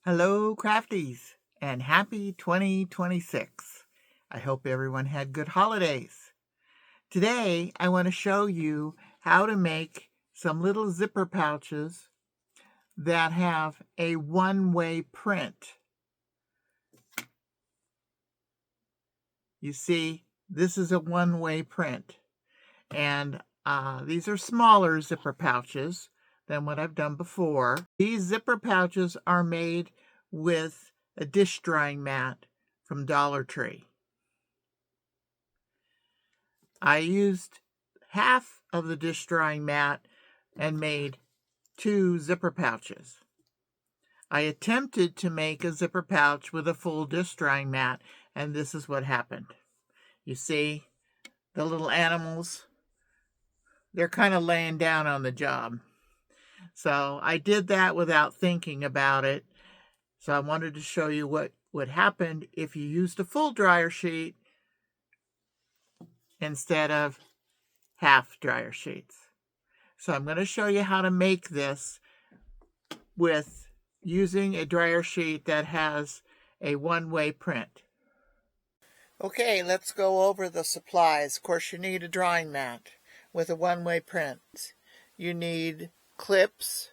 Hello, Crafties, and happy 2026. I hope everyone had good holidays. Today, I want to show you how to make some little zipper pouches that have a one-way print. You see, this is a one-way print, and these are smaller zipper pouches than what I've done before. These zipper pouches are made with a dish drying mat from Dollar Tree. I used half of the dish drying mat and made 2 zipper pouches. I attempted to make a zipper pouch with a full dish drying mat, and this is what happened. You see, the little animals, they're kind of laying down on the job. So I did that without thinking about it. So I wanted to show you what would happen if you used a full dryer sheet instead of half dryer sheets. So I'm going to show you how to make this with using a dryer sheet that has a one-way print. Okay, let's go over the supplies. Of course, you need a drying mat with a one-way print. You need clips,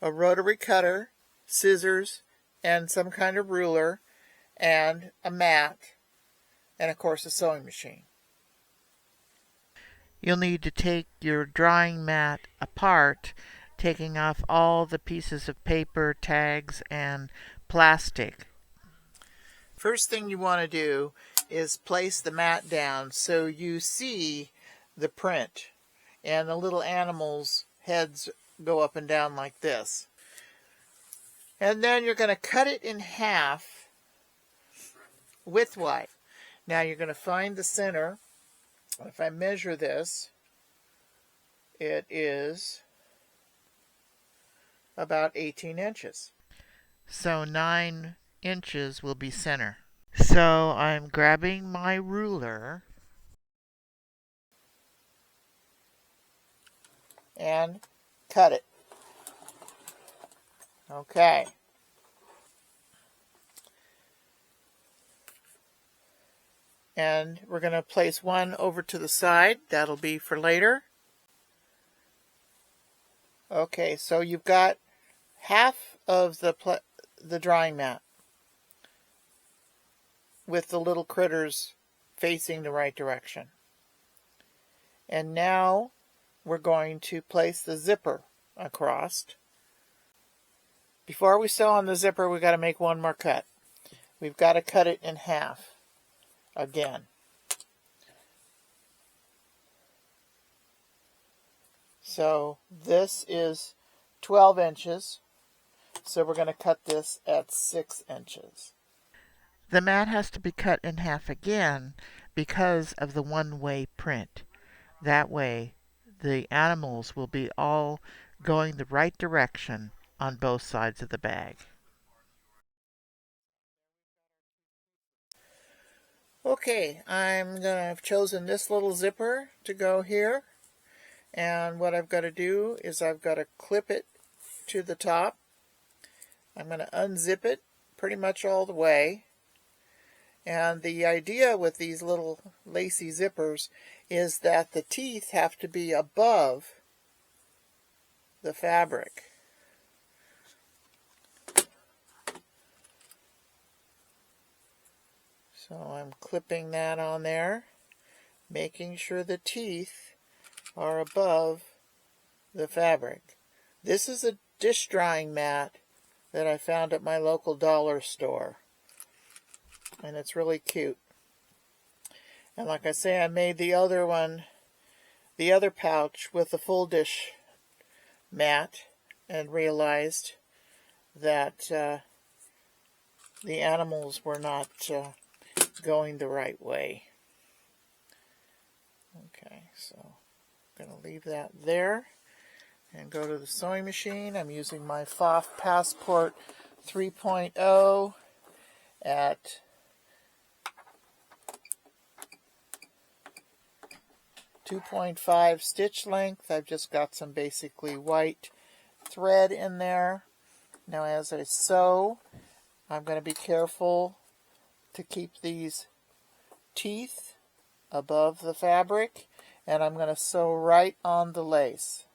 a rotary cutter, scissors, and some kind of ruler, and a mat, and of course a sewing machine. You'll need to take your drying mat apart, taking off all the pieces of paper, tags, and plastic. First thing you want to do is place the mat down so you see the print, and the little animals' heads go up and down like this. And then you're going to cut it in half widthwise. Now you're going to find the center. If I measure this, it is about 18 inches. So 9 inches will be center. So I'm grabbing my ruler and cut it. Okay. And we're going to place one over to the side. That'll be for later. Okay, so you've got half of the drying mat with the little critters facing the right direction. And now we're going to place the zipper across. Before we sew on the zipper, we've got to make one more cut. We've got to cut it in half again. So this is 12 inches, so we're going to cut this at 6 inches. The mat has to be cut in half again because of the one-way print. That way, the animals will be all going the right direction on both sides of the bag. Okay, I've chosen this little zipper to go here. And what I've got to do is I've got to clip it to the top. I'm going to unzip it pretty much all the way. And the idea with these little lacy zippers is that the teeth have to be above the fabric. So I'm clipping that on there, making sure the teeth are above the fabric. This is a dish drying mat that I found at my local dollar store, and it's really cute. And like I say, I made the other one, the other pouch with the full dish mat, and realized that the animals were not going the right way. Okay, so I'm going to leave that there and go to the sewing machine. I'm using my FOF Passport 3.0 at 2.5 stitch length. I've just got some basically white thread in there, Now as I sew, I'm going to be careful to keep these teeth above the fabric, and I'm going to sew right on the lace.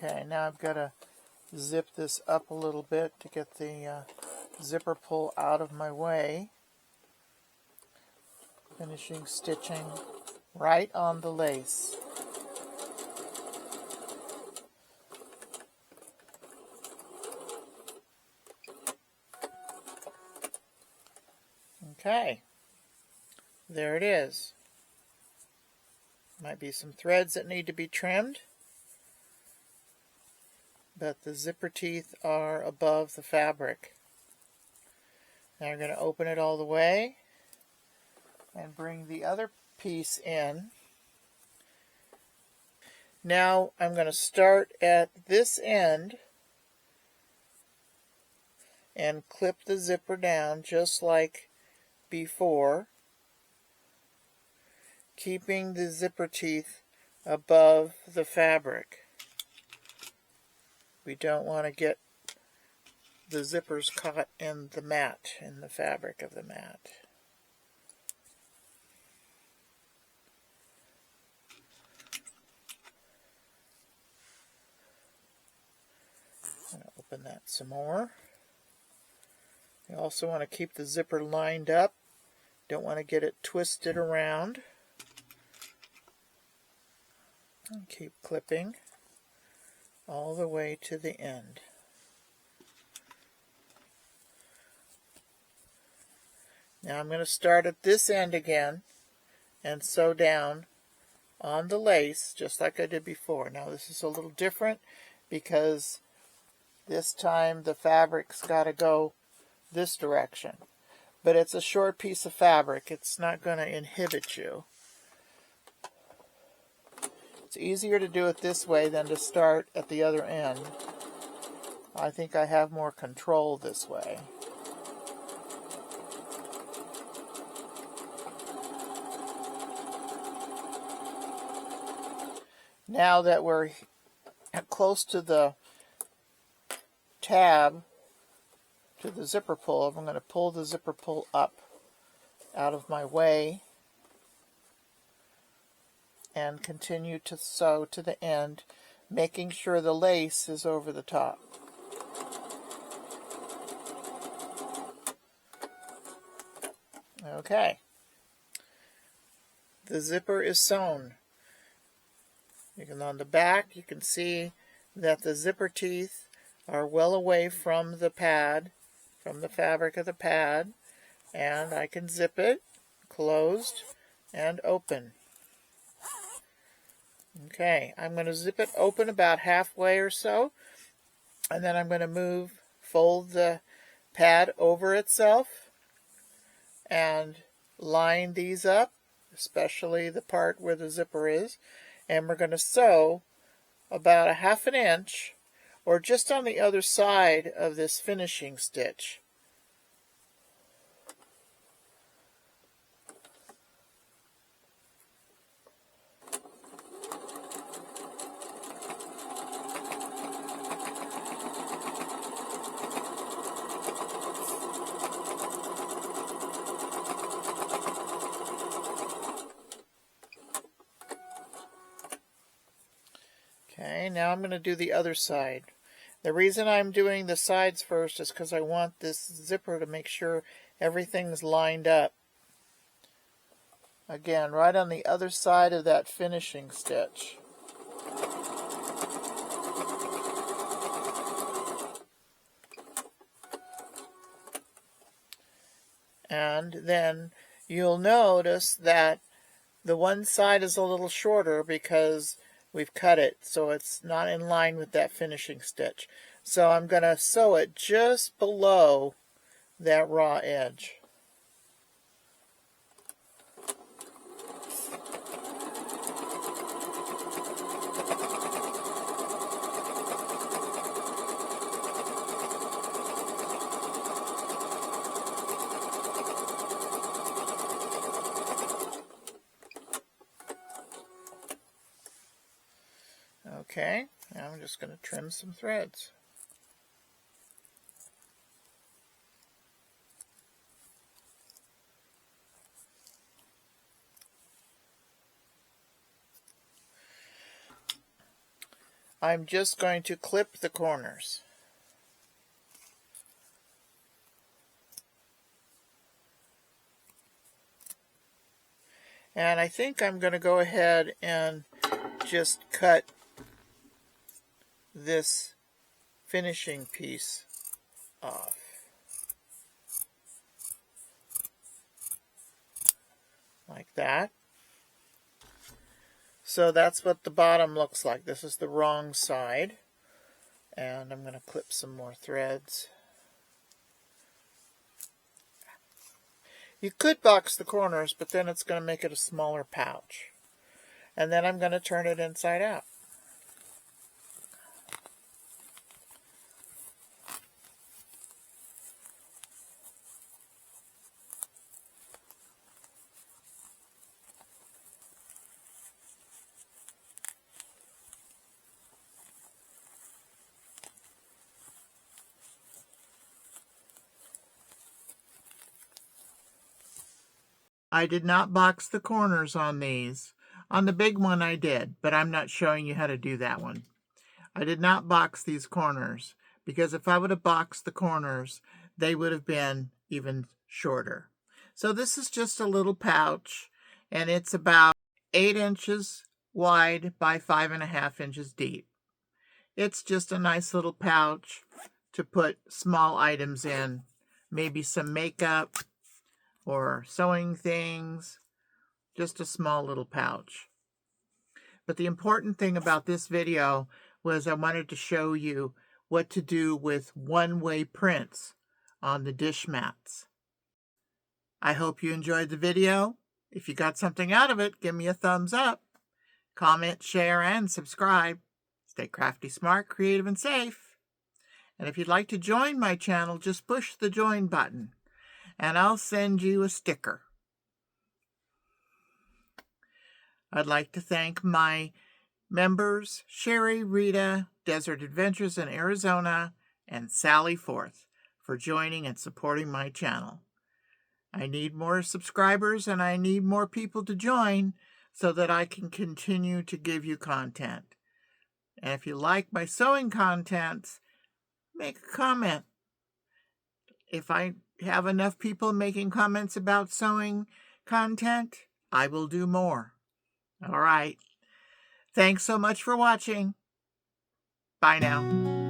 Okay, now I've got to zip this up a little bit to get the zipper pull out of my way. Finishing stitching right on the lace. Okay, there it is. Might be some threads that need to be trimmed, but the zipper teeth are above the fabric. Now I'm going to open it all the way and bring the other piece in. Now I'm going to start at this end and clip the zipper down just like before, keeping the zipper teeth above the fabric. We don't want to get the zippers caught in the mat, in the fabric of the mat. I'm going to open that some more. You also want to keep the zipper lined up. Don't want to get it twisted around. And keep clipping all the way to the end. Now I'm going to start at this end again and sew down on the lace just like I did before. Now this is a little different because this time the fabric's got to go this direction. But it's a short piece of fabric. It's not going to inhibit you. It's easier to do it this way than to start at the other end. I think I have more control this way. Now that we're close to the tab, to the zipper pull, I'm going to pull the zipper pull up out of my way and continue to sew to the end, making sure the lace is over the top. Okay. The zipper is sewn. On the back, you can see that the zipper teeth are well away from the pad, from the fabric of the pad, and I can zip it closed and open. Okay, I'm going to zip it open about halfway or so, and then I'm going to fold the pad over itself and line these up, especially the part where the zipper is, and we're going to sew about a 1/2 inch or just on the other side of this finishing stitch. Okay, now I'm going to do the other side. The reason I'm doing the sides first is because I want this zipper to make sure everything's lined up. Again, right on the other side of that finishing stitch. And then you'll notice that the one side is a little shorter because we've cut it, so it's not in line with that finishing stitch. So I'm going to sew it just below that raw edge. Okay, now I'm just going to trim some threads. I'm just going to clip the corners. And I think I'm going to go ahead and just cut this finishing piece off. Like that. So that's what the bottom looks like. This is the wrong side. And I'm going to clip some more threads. You could box the corners, but then it's going to make it a smaller pouch. And then I'm going to turn it inside out. I did not box the corners on these. On the big one I did, but I'm not showing you how to do that one. I did not box these corners because if I would have boxed the corners, they would have been even shorter. So this is just a little pouch, and it's about 8 inches wide by 5.5 inches deep. It's just a nice little pouch to put small items in, maybe some makeup or sewing things, just a small little pouch. But the important thing about this video was I wanted to show you what to do with one-way prints on the dish mats. I hope you enjoyed the video. If you got something out of it, give me a thumbs up. Comment, share, and subscribe. Stay crafty, smart, creative, and safe. And if you'd like to join my channel, just push the join button, and I'll send you a sticker. I'd like to thank my members, Sherry, Rita, Desert Adventures in Arizona, and Sally Forth, for joining and supporting my channel. I need more subscribers and I need more people to join so that I can continue to give you content. And if you like my sewing content, make a comment. If I have enough people making comments about sewing content, I will do more. All right. Thanks so much for watching. Bye now.